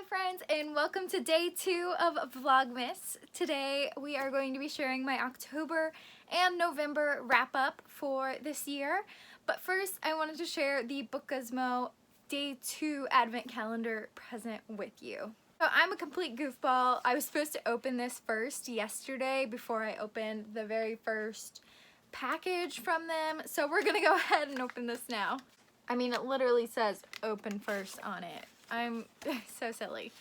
Hi friends, and welcome to day 2 of Vlogmas. Today we are going to be sharing my October and November wrap up for this year. But first I wanted to share the Book Gizmo day 2 advent calendar present with you. So I'm a complete goofball. I was supposed to open this first yesterday before I opened the very first package from them. So we're gonna go ahead and open this now. I mean, it literally says open first on it. I'm so silly.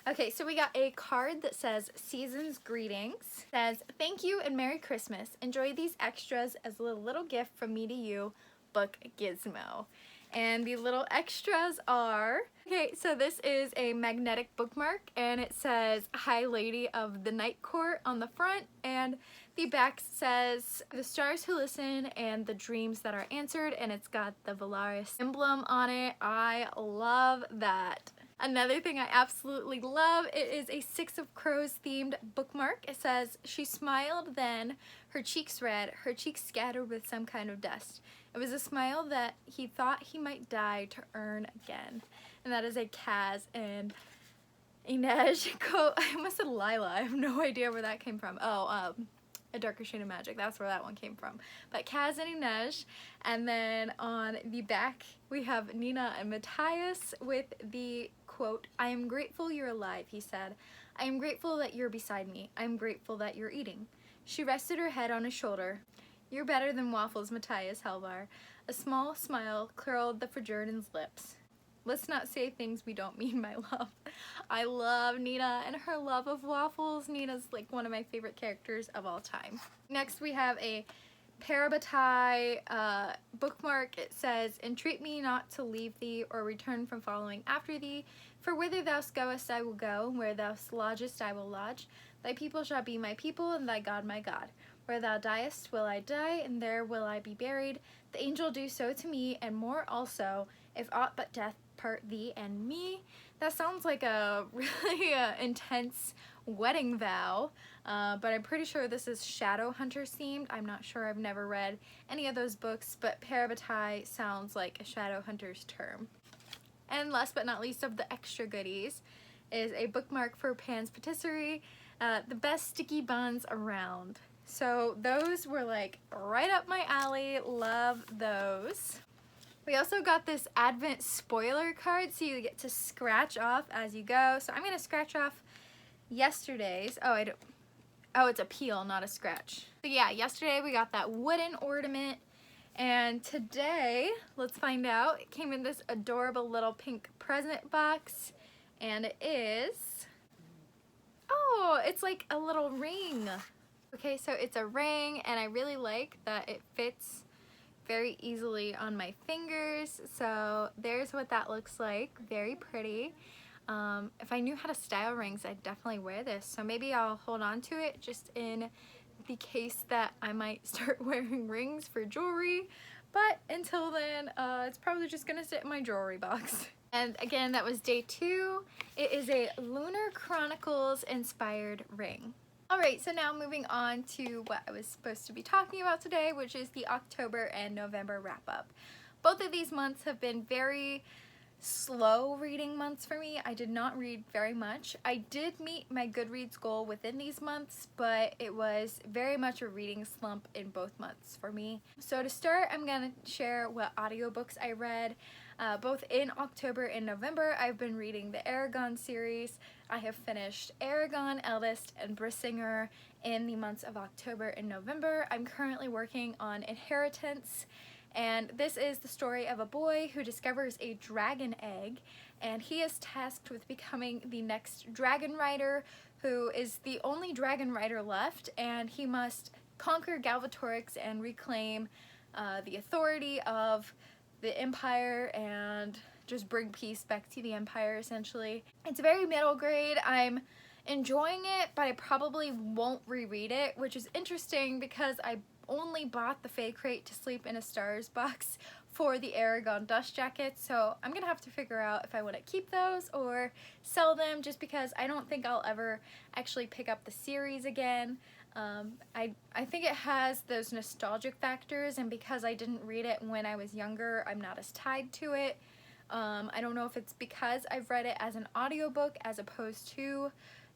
Okay, so we got a card that says Season's Greetings. It says, thank you and Merry Christmas. Enjoy these extras as a little gift from me to you, Book Gizmo. And the little extras are, okay, so this is a magnetic bookmark and it says High Lady of the Night Court on the front, and the back says the stars who listen and the dreams that are answered, and it's got the Valaris emblem on it. I love that. Another thing I absolutely love, it is a Six of Crows themed bookmark. It says, she smiled then, her cheeks red, her cheeks scattered with some kind of dust. It was a smile that he thought he might die to earn again. And that is a Kaz and Inej quote. I almost said Lila. I have no idea where that came from. Oh, A Darker Shade of Magic. That's where that one came from. But Kaz and Inej. And then on the back, we have Nina and Matthias with the quote, I am grateful you're alive, he said. I am grateful that you're beside me. I am grateful that you're eating. She rested her head on his shoulder. You're better than waffles, Matthias Helvar. A small smile curled the Fjordan's lips. Let's not say things we don't mean, my love. I love Nina and her love of waffles. Nina's like one of my favorite characters of all time. Next we have a Parabatai bookmark. It says, entreat me not to leave thee or return from following after thee, for whither thou goest I will go, where thou lodgest I will lodge. Thy people shall be my people, and thy God my God. Where thou diest will I die, and there will I be buried. The angel do so to me, and more also, if aught but death part thee and me. That sounds like a really intense wedding vow, but I'm pretty sure this is Shadowhunters themed. I'm not sure, I've never read any of those books, but Parabatai sounds like a Shadowhunters term. And last but not least of the extra goodies is a bookmark for Pan's Patisserie, the best sticky buns around. So those were like right up my alley, love those. We also got this Advent spoiler card, so you get to scratch off as you go. So I'm gonna scratch off yesterday's. Oh, it's a peel, not a scratch. So yeah, yesterday we got that wooden ornament, and today, let's find out, it came in this adorable little pink present box, and it is, oh, it's like a little ring. Okay, so it's a ring, and I really like that it fits very easily on my fingers. So there's what that looks like. Very pretty. If I knew how to style rings, I'd definitely wear this. So maybe I'll hold on to it just in the case that I might start wearing rings for jewelry. But until then, it's probably just gonna sit in my jewelry box. And again, that was day 2. It is a Lunar Chronicles inspired ring. Alright, so now moving on to what I was supposed to be talking about today, which is the October and November wrap up. Both of these months have been very slow reading months for me. I did not read very much. I did meet my Goodreads goal within these months, but it was very much a reading slump in both months for me. So to start, I'm going to share what audiobooks I read. Both in October and November, I've been reading the Aragon series. I have finished Aragon, Eldest, and Brissinger in the months of October and November. I'm currently working on Inheritance, and this is the story of a boy who discovers a dragon egg, and he is tasked with becoming the next dragon rider, who is the only dragon rider left, and he must conquer Galvatorix and reclaim the authority of the Empire and just bring peace back to the Empire, essentially. It's very middle grade. I'm enjoying it, but I probably won't reread it, which is interesting because I only bought the Fae Crate to Sleep in a Stars box for the Aragon dust jackets, so I'm gonna have to figure out if I want to keep those or sell them, just because I don't think I'll ever actually pick up the series again. I think it has those nostalgic factors, and because I didn't read it when I was younger, I'm not as tied to it. I don't know if it's because I've read it as an audiobook as opposed to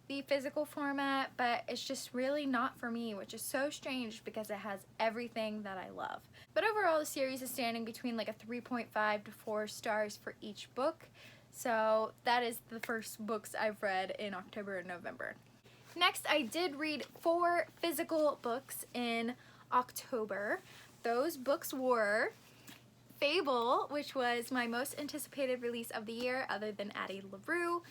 the physical format, but it's just really not for me, which is so strange because it has everything that I love. But overall, the series is standing between like a 3.5 to 4 stars for each book. So that is the first books I've read in October and November. Next, I did read 4 physical books in October. Those books were Fable, which was my most anticipated release of the year other than Addie LaRue,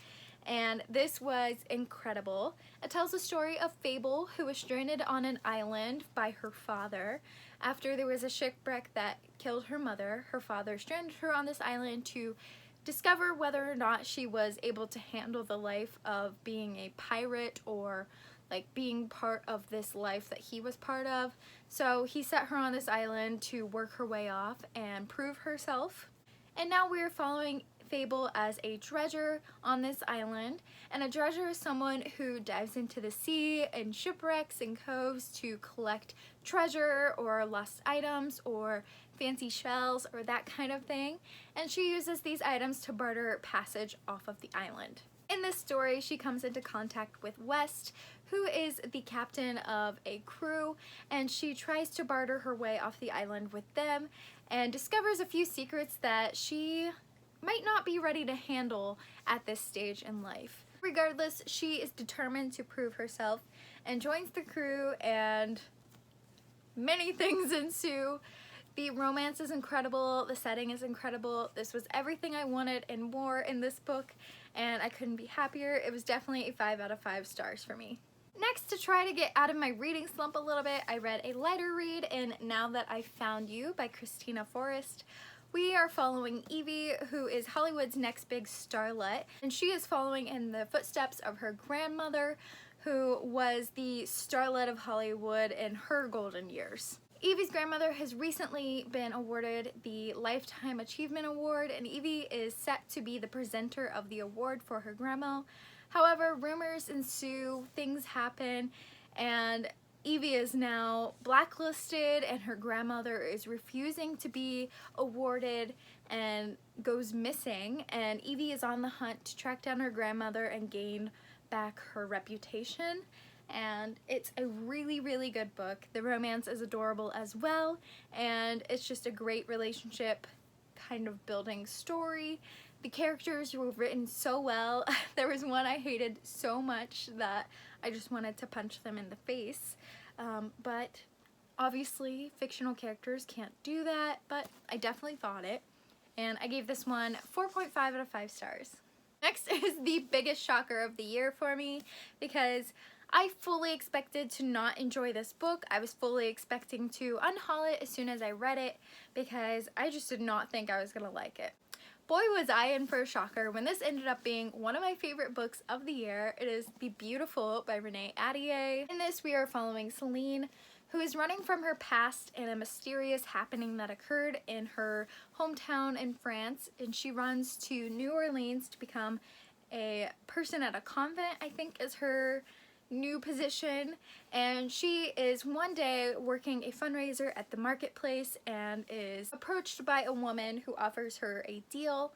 and this was incredible. It tells the story of Fable, who was stranded on an island by her father. After there was a shipwreck that killed her mother, her father stranded her on this island to discover whether or not she was able to handle the life of being a pirate or like being part of this life that he was part of. So he set her on this island to work her way off and prove herself. And now we're following Fable as a dredger on this island, and a dredger is someone who dives into the sea and shipwrecks and coves to collect treasure or lost items or fancy shells or that kind of thing, and she uses these items to barter passage off of the island. In this story, she comes into contact with West, who is the captain of a crew, and she tries to barter her way off the island with them and discovers a few secrets that she might not be ready to handle at this stage in life. Regardless, she is determined to prove herself and joins the crew, and many things ensue. The romance is incredible, the setting is incredible. This was everything I wanted and more in this book, and I couldn't be happier. It was definitely a 5 out of 5 stars for me. Next, to try to get out of my reading slump a little bit, I read a lighter read in Now That I Found You by Christina Forrest. We are following Evie, who is Hollywood's next big starlet, and she is following in the footsteps of her grandmother, who was the starlet of Hollywood in her golden years. Evie's grandmother has recently been awarded the Lifetime Achievement Award, and Evie is set to be the presenter of the award for her grandma. However, rumors ensue, things happen, and Evie is now blacklisted, and her grandmother is refusing to be awarded and goes missing, and Evie is on the hunt to track down her grandmother and gain back her reputation. And it's a really, really good book. The romance is adorable as well, and it's just a great relationship kind of building story. The characters were written so well. There was one I hated so much that I just wanted to punch them in the face. But obviously fictional characters can't do that, but I definitely thought it. And I gave this one 4.5 out of 5 stars. Next is the biggest shocker of the year for me, because I fully expected to not enjoy this book. I was fully expecting to unhaul it as soon as I read it because I just did not think I was gonna like it. Boy, was I in for a shocker when this ended up being one of my favorite books of the year. It is The Beautiful by Renee Ahdieh. In this, we are following Celine, who is running from her past in a mysterious happening that occurred in her hometown in France, and she runs to New Orleans to become a person at a convent, I think is her new position. And she is one day working a fundraiser at the marketplace and is approached by a woman who offers her a deal,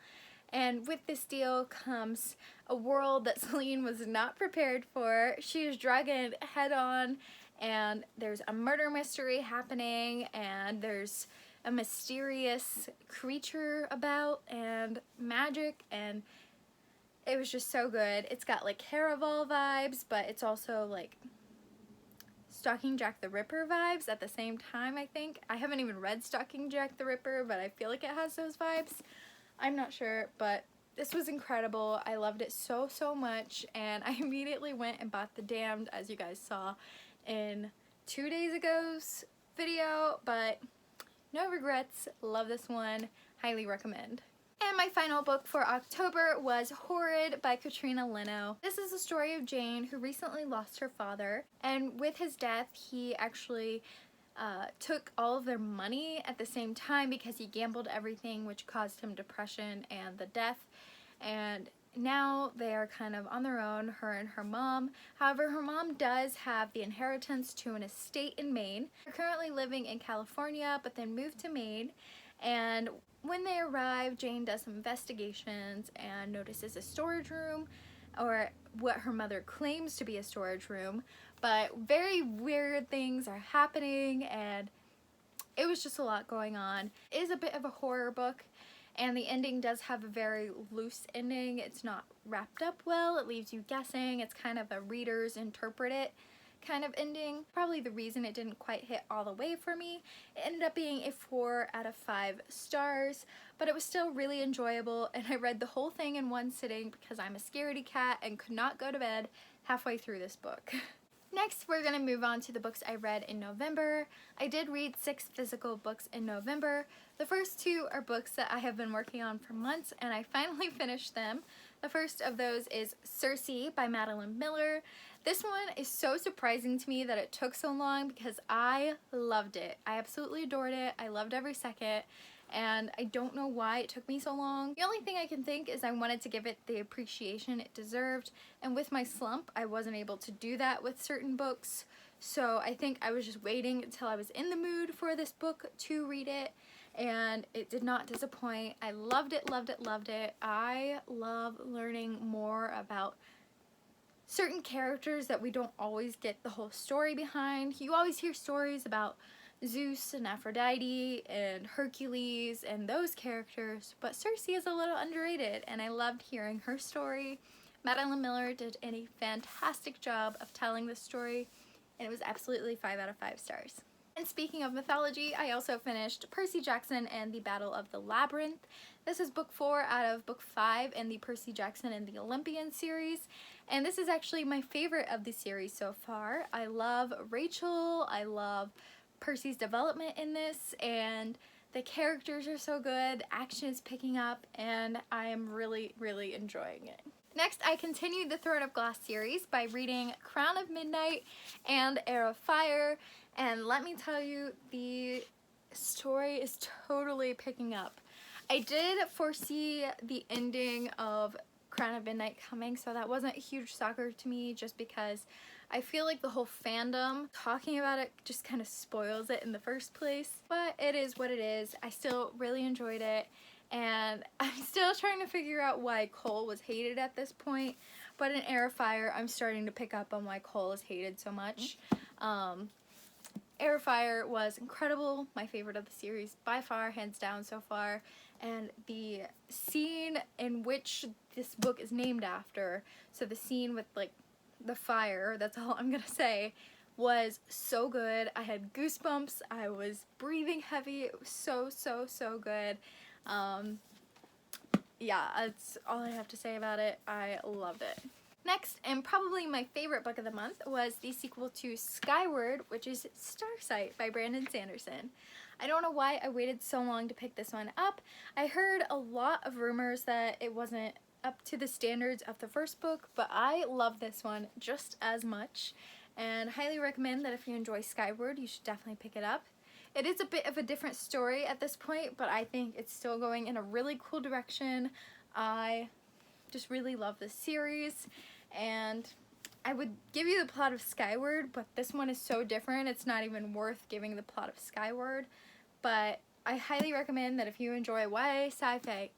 and with this deal comes a world that Celine was not prepared for. She is dragged head on, and there's a murder mystery happening, and there's a mysterious creature about and magic, and it was just so good. It's got like Caraval vibes, but it's also like Stalking Jack the Ripper vibes at the same time, I think. I haven't even read Stalking Jack the Ripper, but I feel like it has those vibes. I'm not sure, but this was incredible. I loved it so, so much, and I immediately went and bought The Damned, as you guys saw in 2 days ago's video, but no regrets. Love this one. Highly recommend. And my final book for October was Horrid by Katrina Leno. This is the story of Jane, who recently lost her father, and with his death he actually took all of their money at the same time because he gambled everything, which caused him depression and the death, and now they are kind of on their own, her and her mom. However, her mom does have the inheritance to an estate in Maine. They're currently living in California, but then moved to Maine, and when they arrive, Jane does some investigations and notices a storage room, or what her mother claims to be a storage room, but very weird things are happening, and it was just a lot going on. It is a bit of a horror book, and the ending does have a very loose ending. It's not wrapped up well. It leaves you guessing. It's kind of a reader's interpret it kind of ending. Probably the reason it didn't quite hit all the way for me. It ended up being a 4 out of 5 stars, but it was still really enjoyable, and I read the whole thing in one sitting because I'm a scaredy cat and could not go to bed halfway through this book. Next, we're going to move on to the books I read in November. I did read 6 physical books in November. The first 2 are books that I have been working on for months, and I finally finished them. The first of those is Cersei by Madeline Miller. This one is so surprising to me that it took so long because I loved it. I absolutely adored it. I loved every second, and I don't know why it took me so long. The only thing I can think is I wanted to give it the appreciation it deserved, and with my slump I wasn't able to do that with certain books, so I think I was just waiting until I was in the mood for this book to read it, and it did not disappoint. I loved it, loved it, loved it. I love learning more about certain characters that we don't always get the whole story behind. You always hear stories about Zeus and Aphrodite and Hercules and those characters, but Cersei is a little underrated, and I loved hearing her story. Madeline Miller did a fantastic job of telling this story, and it was absolutely 5 out of 5 stars. And speaking of mythology, I also finished Percy Jackson and the Battle of the Labyrinth. This is book 4 out of book 5 in the Percy Jackson and the Olympian series, and this is actually my favorite of the series so far. I love Rachel, I love Percy's development in this, and the characters are so good, action is picking up, and I am really, really enjoying it. Next, I continued the Throne of Glass series by reading Crown of Midnight and Heir of Fire, and let me tell you, the story is totally picking up. I did foresee the ending of Crown of Midnight coming, so that wasn't a huge shocker to me, just because I feel like the whole fandom talking about it just kind of spoils it in the first place, but it is what it is. I still really enjoyed it, and I'm still trying to figure out why Cole was hated at this point, but in Heir of Fire, I'm starting to pick up on why Cole is hated so much. Heir of Fire was incredible, my favorite of the series by far, hands down so far, and the scene in which this book is named after, so the scene with like the fire, that's all I'm gonna say, was so good. I had goosebumps, I was breathing heavy, it was so good. Yeah, that's all I have to say about it. I loved it. Next, and probably my favorite book of the month, was the sequel to Skyward, which is Starsight by Brandon Sanderson. I don't know why I waited so long to pick this one up. I heard a lot of rumors that it wasn't up to the standards of the first book, but I love this one just as much, and highly recommend that if you enjoy Skyward, you should definitely pick it up. It is a bit of a different story at this point, but I think it's still going in a really cool direction. I just really love this series, and I would give you the plot of Skyward, but this one is so different, it's not even worth giving the plot of Skyward. But I highly recommend that if you enjoy YA sci-fi,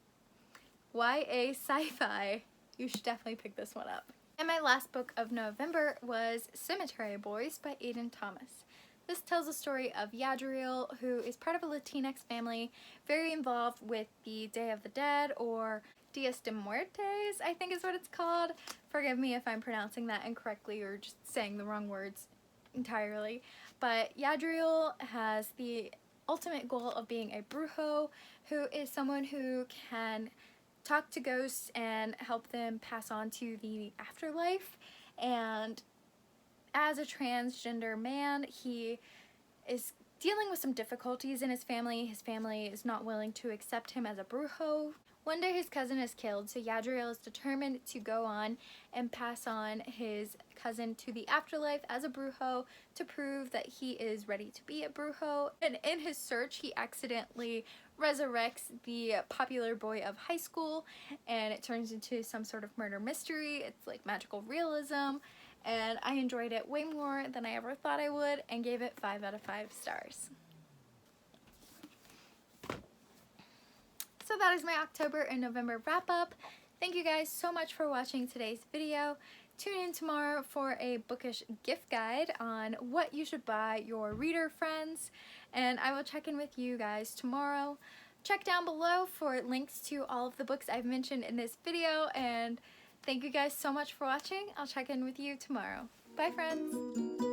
you should definitely pick this one up. And my last book of November was Cemetery Boys by Aiden Thomas. This tells the story of Yadriel, who is part of a Latinx family, very involved with the Day of the Dead, or Dias de Muertes, I think is what it's called. Forgive me if I'm pronouncing that incorrectly or just saying the wrong words entirely. But Yadriel has the ultimate goal of being a brujo, who is someone who can talk to ghosts and help them pass on to the afterlife. And as a transgender man, he is dealing with some difficulties in his family. His family is not willing to accept him as a brujo. One day his cousin is killed, so Yadriel is determined to go on and pass on his cousin to the afterlife as a brujo to prove that he is ready to be a brujo. And in his search, he accidentally resurrects the popular boy of high school, and it turns into some sort of murder mystery. It's like magical realism, and I enjoyed it way more than I ever thought I would, and gave it 5 out of 5 stars. so that is my October and November wrap up. Thank you guys so much for watching today's video. Tune in tomorrow for a bookish gift guide on what you should buy your reader friends, and I will check in with you guys tomorrow. Check down below for links to all of the books I've mentioned in this video, and thank you guys so much for watching. I'll check in with you tomorrow. Bye, friends!